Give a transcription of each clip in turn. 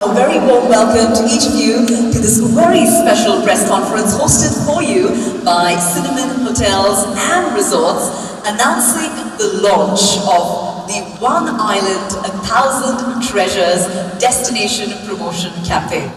A very warm welcome to each of you to this very special press conference hosted for you by Cinnamon Hotels and Resorts, announcing the launch of the One Island, 1,000 Treasures Destination Promotion Campaign.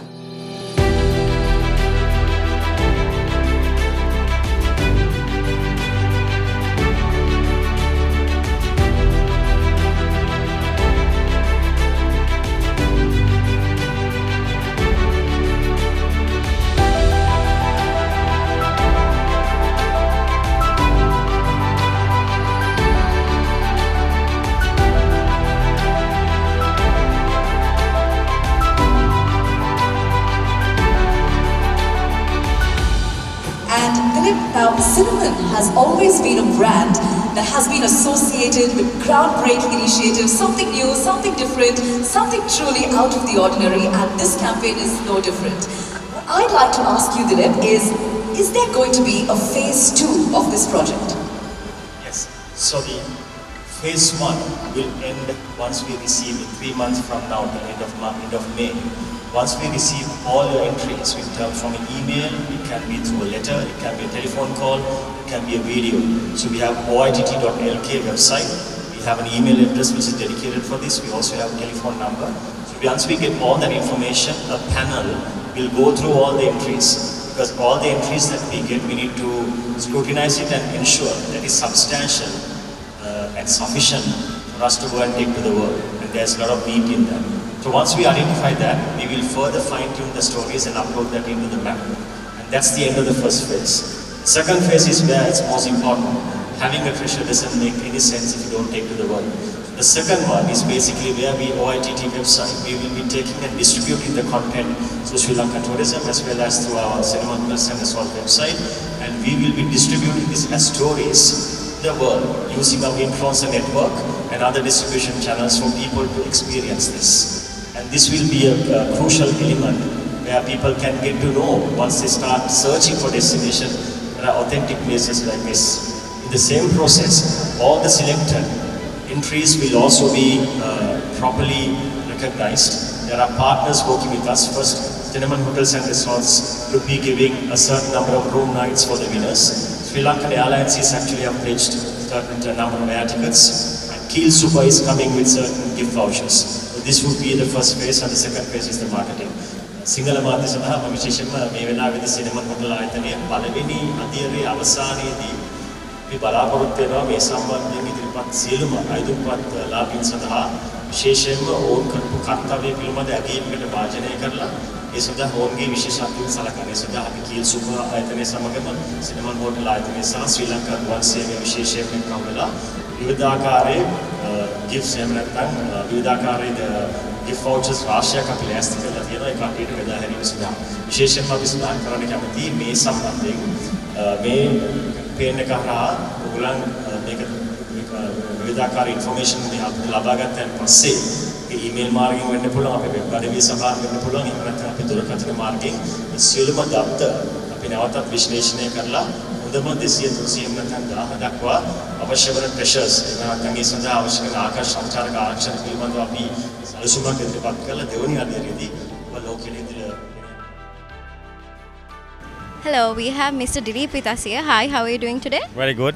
Now, Cinnamon has always been a brand that has been associated with groundbreaking initiatives, something new, something different, something truly out of the ordinary, and this campaign is no different. What I'd like to ask you, Dilip, is there going to be a phase 2 of this project? Yes. So the phase 1 will end once we receive 3 months from now, the end of May. Once we receive all your entries, from an email, it can be through a letter, it can be a telephone call, it can be a video. So we have oitt.lk website, we have an email address which is dedicated for this, we also have a telephone number. So once we get all that information, a panel will go through all the entries. Because all the entries that we get, we need to scrutinize it and ensure that it's substantial and sufficient for us to go and take to the world. And there's a lot of meat in that. So once we identify that, we will further fine-tune the stories and upload that into the map. And that's the end of the first phase. Second phase is where it's most important. Having a treasure doesn't make any sense if you don't take to the world. The second one is basically where we, OITT website, we will be taking and distributing the content through Sri Lanka Tourism as well as through our Cinnamon Hotels and Resorts website. And we will be distributing this as stories to the world using our influencer network and other distribution channels for people to experience this. And this will be a crucial element where people can get to know once they start searching for destination, there are authentic places like this. In the same process, all the selected entries will also be properly recognized. There are partners working with us. First, Cinnamon Hotels and Resorts will be giving a certain number of room nights for the winners. Sri Lankan Airlines is actually have pledged a certain number of air tickets. And Keel Super is coming with certain gift vouchers. This would be the first phase, and the second phase is the marketing. Sinhala මාධ්‍ය සඳහා මම විශේෂයෙන්ම මේ වෙලාවේදී cinnamon hotel ආයතනයේ පළවෙනි අධීරයේ අවසානයේදී අපි බලාපොරොත්තු වෙනවා මේ සම්බන්ධයෙන් ඉදිරිපත් සියලුම අයදුම්පත් ලාභීන් සඳහා විශේෂයෙන්ම ඕන් කරපු කර්තව්‍ය පිළිබඳ අගයීමකට වාජනය කරලා ඒ සඳහා ඕන්ගේ විශේෂත්වය සලකන ඒ සඳහා අපි කීල් සුපර් ආයතනයේ සමගම සිනමන් හොටල් ආයතනයේ සහ ශ්‍රී ලංකා ගුවන් සේවය විශේෂයෙන් එක්කවලා විවිධාකාරයේ gifts එහෙම නැත්නම් විවිධාකාරයේ gift vouchers රාශියක් අපි ලෑස්ති කරලා තියෙනවා ඒ කට්ටියට බෙදා හැරීම සඳහා. විශේෂයෙන්ම අපි සඳහන් කරන්න කැමතියි මේ සම්බන්ධයෙන් මේ පේන එක හරහා ඔයගොල්ලන් මේක විවිධාකාර ඉන්ෆර්මේෂන් මේ ලබා ගන්නත් පස්සේ ඒ ඊමේල් මාර්ගයෙන් වෙන්න පුළුවන් අපේ වෙබ් අඩවිය සභාවෙන් වෙන්න පුළුවන් එහෙම නැත්නම් අපේ දුරකථන මාර්ගයෙන් සියලුම දත්ත අපි නැවතත් විශ්ලේෂණය කරලා හොඳම 200 300 නැත්නම් 1000 දක්වා අවශ්‍ය වන ප්‍රෙෂර්ස් එහෙම නැත්නම් ඒ සඳහා අවශ්‍ය කරන ආකාශ සංචාරක ආරක්ෂණ පිළිබඳව අපි සැලසුමක් ඉදිරිපත් කළා දෙවනි අධීරයේදී locality. Hello, we have Mr. Dilip with us here. Hi, how are you doing today? Very good.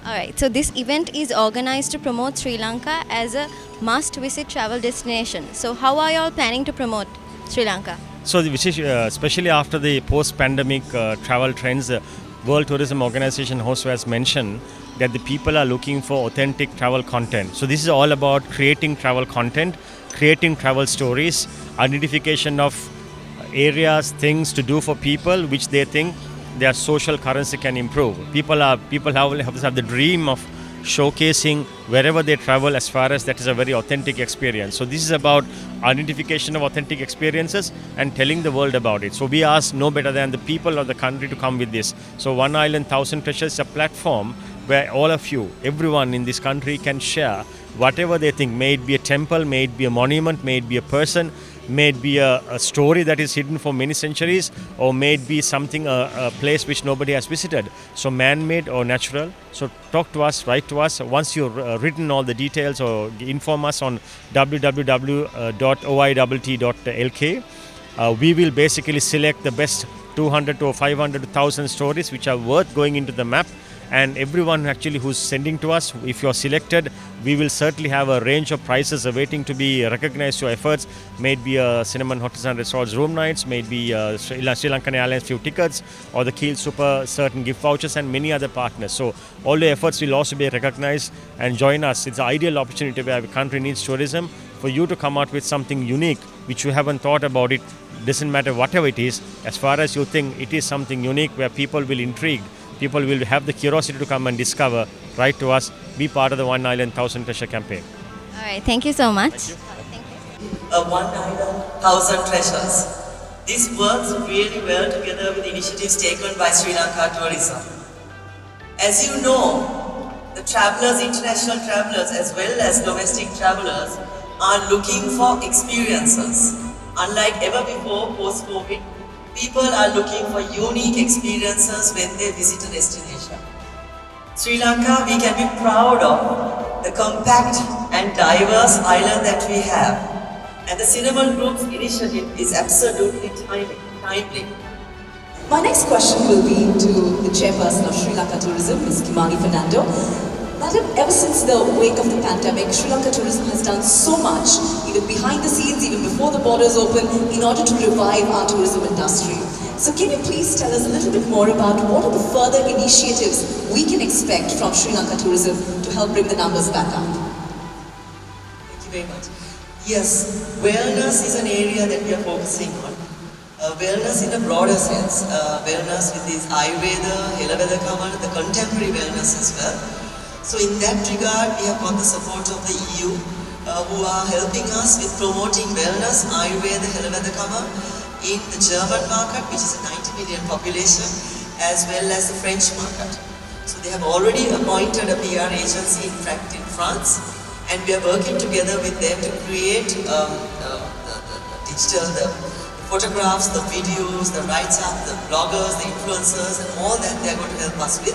Alright, so this event is organized to promote Sri Lanka as a must-visit travel destination. So how are you all planning to promote Sri Lanka? So, especially after the post-pandemic travel trends, the World Tourism Organization also has mentioned that the people are looking for authentic travel content. So this is all about creating travel content, creating travel stories, identification of areas, things to do for people which they think their social currency can improve. People have the dream of showcasing wherever they travel as far as that is a very authentic experience. So this is about identification of authentic experiences and telling the world about it. So we ask no better than the people of the country to come with this. So One Island, 1,000 Treasures is a platform where all of you, everyone in this country can share whatever they think, may it be a temple, may it be a monument, may it be a person, may it be a story that is hidden for many centuries, or may it be something, a place which nobody has visited. So man-made or natural. So talk to us, write to us. Once you've written all the details, or inform us on www.oitt.lk. We will basically select the best 200 to 500 to 1,000 stories which are worth going into the map, and everyone actually who's sending to us, if you're selected, we will certainly have a range of prizes awaiting to be recognized your efforts. May it be a Cinnamon Hotels and Resorts room nights, may it be Sri Lankan Airlines few tickets, or the Keel Super certain gift vouchers, and many other partners. So all the efforts will also be recognized, and join us. It's an ideal opportunity where the country needs tourism, for you to come out with something unique which you haven't thought about. It doesn't matter whatever it is, as far as you think it is something unique where people will intrigue, people will have the curiosity to come and discover. Write to us, be part of the One Island 1,000 Treasure campaign. All right, thank you so much. A One Island, 1,000 Treasures. This works really well together with initiatives taken by Sri Lanka Tourism. As you know, the travelers, international travelers as well as domestic travelers, are looking for experiences. Unlike ever before post-COVID, people are looking for unique experiences when they visit a destination. Sri Lanka, we can be proud of the compact and diverse island that we have. And the Cinnamon Group's initiative is absolutely timely. My next question will be to the chairperson of Sri Lanka Tourism, Ms. Kimani Fernando. Madam, ever since the wake of the pandemic, Sri Lanka Tourism has done so much, even behind the scenes, even before the borders open, in order to revive our tourism industry. So can you please tell us a little bit more about what are the further initiatives we can expect from Sri Lanka Tourism to help bring the numbers back up? Thank you very much. Yes, wellness is an area that we are focusing on. Wellness in a broader sense. Wellness with this Ayurveda, Helavedakama, the contemporary wellness as well. So in that regard, we have got the support of the EU, who are helping us with promoting wellness, Ayurveda, Helavedakama in the German market, which is a 90 million population, as well as the French market. So they have already appointed a PR agency, in fact, in France, and we are working together with them to create the digital, the photographs, the videos, the write-up, the bloggers, the influencers, and all that they are going to help us with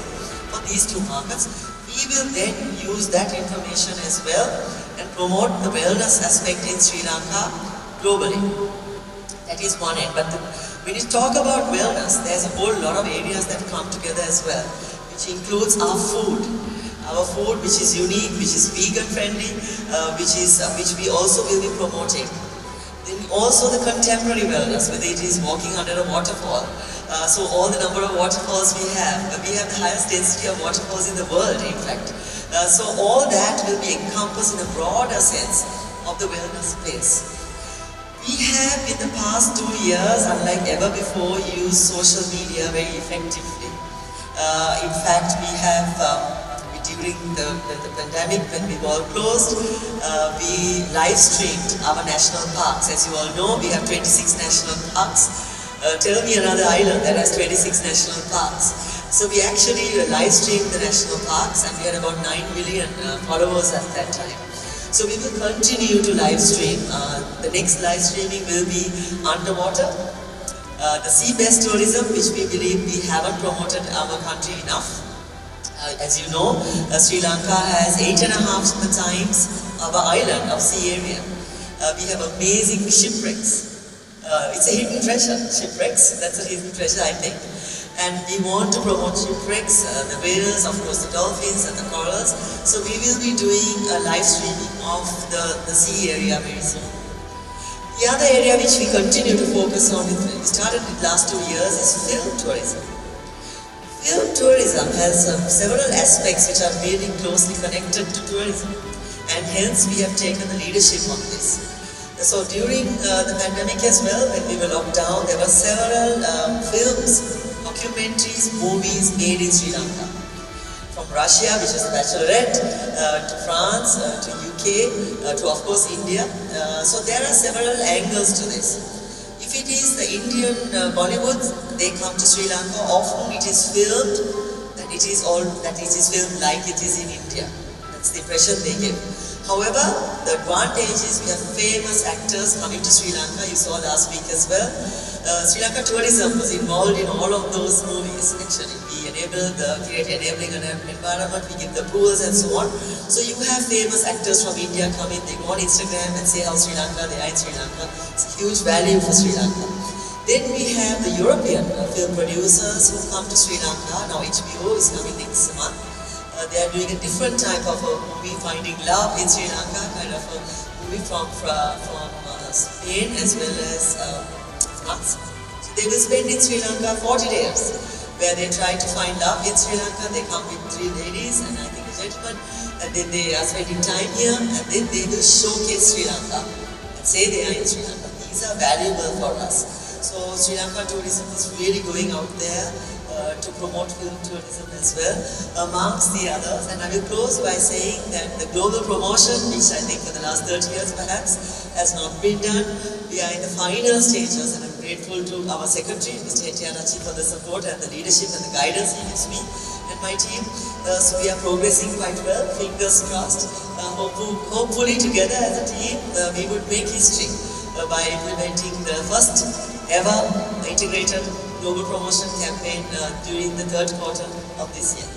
for these two markets. We will then use that information as well and promote the wellness aspect in Sri Lanka globally. That is one end. But when you talk about wellness, there's a whole lot of areas that come together as well, which includes our food. Our food, which is unique, which is vegan friendly, which we also will be promoting. Then also the contemporary wellness, whether it is walking under a waterfall. So all the number of waterfalls we have the highest density of waterfalls in the world, in fact. So all that will be encompassed in a broader sense of the wellness space. We have in the past 2 years, unlike ever before, used social media very effectively. In fact, we have, during the pandemic, when we were all closed, we live streamed our national parks. As you all know, we have 26 national parks. Tell me another island that has 26 national parks. So we actually live streamed the national parks, and we had about 9 million followers at that time. So we will continue to live stream. The next live streaming will be underwater. The sea-based tourism, which we believe we haven't promoted our country enough. As you know, Sri Lanka has 8.5 times our island of sea area. We have amazing shipwrecks. It's a hidden treasure, shipwrecks. That's a hidden treasure, I think. And we want to promote shipwrecks, the whales, of course the dolphins and the corals. So we will be doing a live streaming of the sea area very soon. The other area which we continue to focus on, we started in the last 2 years, is film tourism. Film tourism has several aspects which are really closely connected to tourism, and hence we have taken the leadership on this. So during the pandemic as well, when we were locked down, there were several films, documentaries, movies made in Sri Lanka. From Russia, which was The Bachelorette, to France, to UK, to of course India. So there are several angles to this. If it is the Indian Bollywood, they come to Sri Lanka, often it is filmed that it is filmed like it is in India. That's the impression they give. However, the advantage is we have famous actors coming to Sri Lanka. You saw last week as well. Sri Lanka tourism was involved in all of those movies actually. We create enabling an environment, we give the approvals and so on. So you have famous actors from India come in, they go on Instagram and say how Sri Lanka, they are in Sri Lanka. It's a huge value for Sri Lanka. Then we have the European film producers who come to Sri Lanka. Now HBO is coming next month. They are doing a different type of a movie, Finding Love in Sri Lanka, kind of a movie from Spain as well as France. So they will spend in Sri Lanka 40 days, where they try to find love in Sri Lanka. They come with 3 ladies and I think a gentleman, and then they are spending time here, and then they will showcase Sri Lanka and say they are in Sri Lanka. These are valuable for us. So Sri Lanka tourism is really going out there to promote film tourism as well, amongst the others. And I will close by saying that the global promotion, which I think for the last 30 years perhaps has not been done, we are in the final stages, and I'm grateful to our secretary, Mr. Etianachi, for the support and the leadership and the guidance he gives me and my team. So we are progressing quite well, fingers crossed. Hopefully together as a team, we would make history by implementing the first ever integrated global promotion campaign during the third quarter of this year.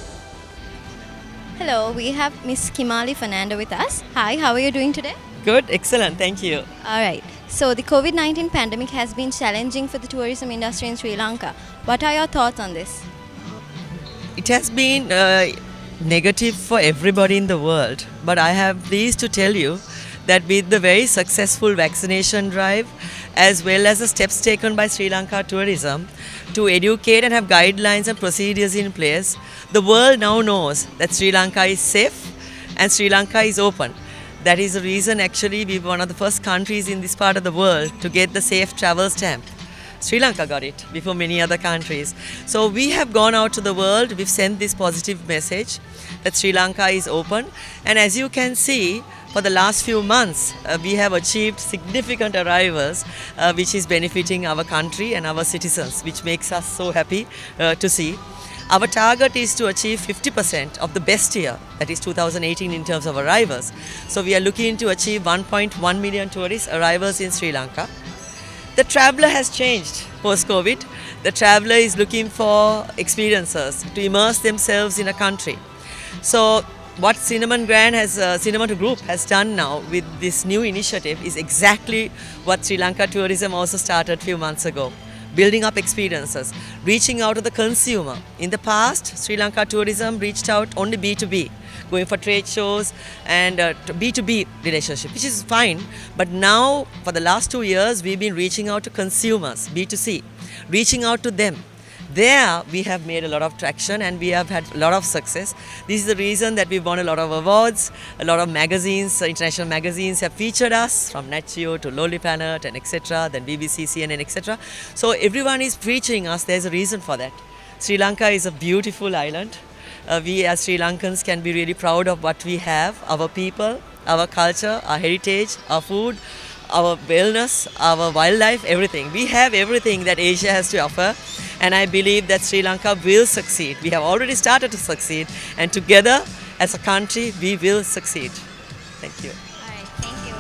Hello, we have Miss Kimali Fernando with us. Hi, how are you doing today? Good, excellent, thank you. All right. So the COVID-19 pandemic has been challenging for the tourism industry in Sri Lanka. What are your thoughts on this? It has been negative for everybody in the world, but I have pleased to tell you that with the very successful vaccination drive, as well as the steps taken by Sri Lanka tourism to educate and have guidelines and procedures in place, the world now knows that Sri Lanka is safe and Sri Lanka is open. That is the reason actually we were one of the first countries in this part of the world to get the safe travel stamp. Sri Lanka got it before many other countries. So we have gone out to the world, we've sent this positive message that Sri Lanka is open, and as you can see, for the last few months, we have achieved significant arrivals, which is benefiting our country and our citizens, which makes us so happy to see. Our target is to achieve 50% of the best year, that is 2018 in terms of arrivals. So we are looking to achieve 1.1 million tourist arrivals in Sri Lanka. The traveller has changed post-COVID. The traveller is looking for experiences, to immerse themselves in a country. So what Cinnamon Group has done now with this new initiative is exactly what Sri Lanka Tourism also started a few months ago. Building up experiences, reaching out to the consumer. In the past, Sri Lanka Tourism reached out only B2B, going for trade shows and B2B relationship, which is fine. But now, for the last 2 years, we've been reaching out to consumers, B2C, reaching out to them. There, we have made a lot of traction and we have had a lot of success. This is the reason that we've won a lot of awards. A lot of magazines, international magazines have featured us, from Nat Geo to Lolly Planet and etc., then BBC, CNN, etc. So everyone is featuring us. There's a reason for that. Sri Lanka is a beautiful island. We as Sri Lankans can be really proud of what we have, our people, our culture, our heritage, our food, our wellness, our wildlife, everything. We have everything that Asia has to offer, and I believe that Sri Lanka will succeed. We have already started to succeed, and together as a country we will succeed. Thank you. All right, thank you.